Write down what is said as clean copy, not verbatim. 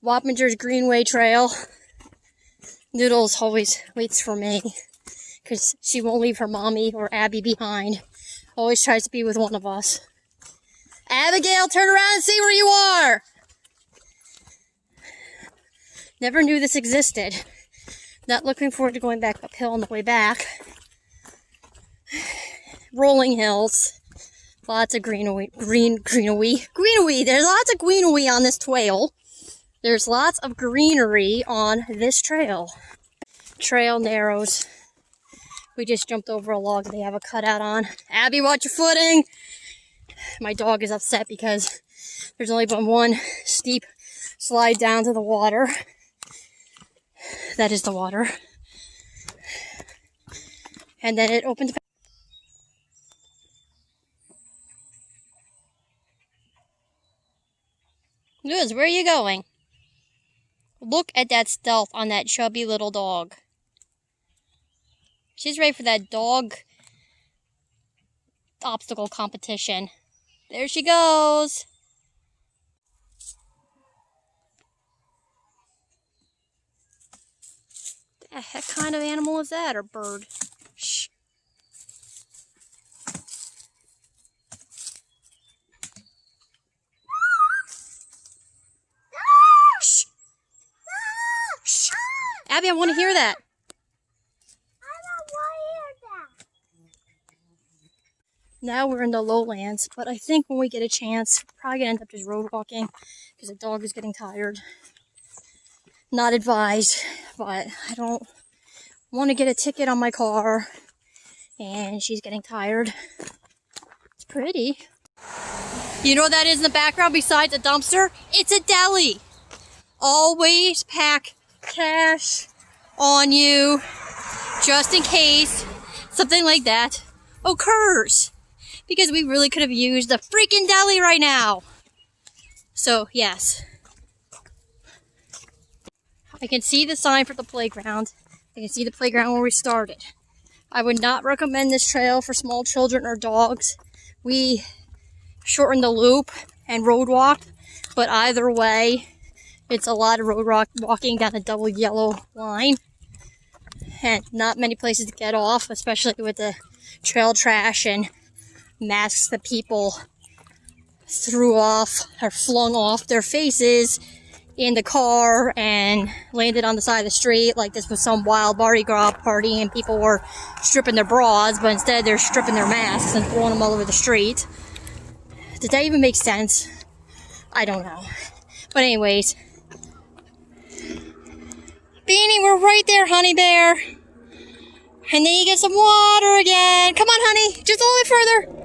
Wappinger Greenway Trail. Noodles always waits for me because she won't leave her mommy or Abby behind. Always tries to be with one of us. Abigail, turn around and see where you are! Never knew this existed. Not looking forward to going back uphill on the way back. Rolling hills. Lots of greenery. There's lots of greenery on this trail. There's lots of greenery on this trail. Trail narrows. We just jumped over a log they have a cutout on. Abby, watch your footing! My dog is upset because there's only been one steep slide down to the water. That is the water. And then it opens. Liz, where are you going? Look at that stealth on that chubby little dog. She's ready for that dog obstacle competition. There she goes. The heck kind of animal is that, or bird? Shh. Shh. Shh. Abby, I want to hear that. Now we're in the lowlands, but I think when we get a chance, we're probably gonna end up just road walking because the dog is getting tired. Not advised, but I don't want to get a ticket on my car, and she's getting tired. It's pretty. You know what that is in the background besides a dumpster? It's a deli. Always pack cash on you just in case something like that occurs. Because we really could have used the freaking deli right now. So, yes. I can see the sign for the playground. I can see the playground where we started. I would not recommend this trail for small children or dogs. We shortened the loop and road walked, but either way, it's a lot of road walking down a double yellow line. And not many places to get off, especially with the trail trash and masks that people threw off or flung off their faces in the car and landed on the side of the street like this was some wild Mardi Gras party and people were stripping their bras, but instead they're stripping their masks and throwing them all over the street. Did that even make sense? I don't know. But anyways, Beanie, we're right there, honey bear. And then you get some water again. Come on, honey, just a little bit further.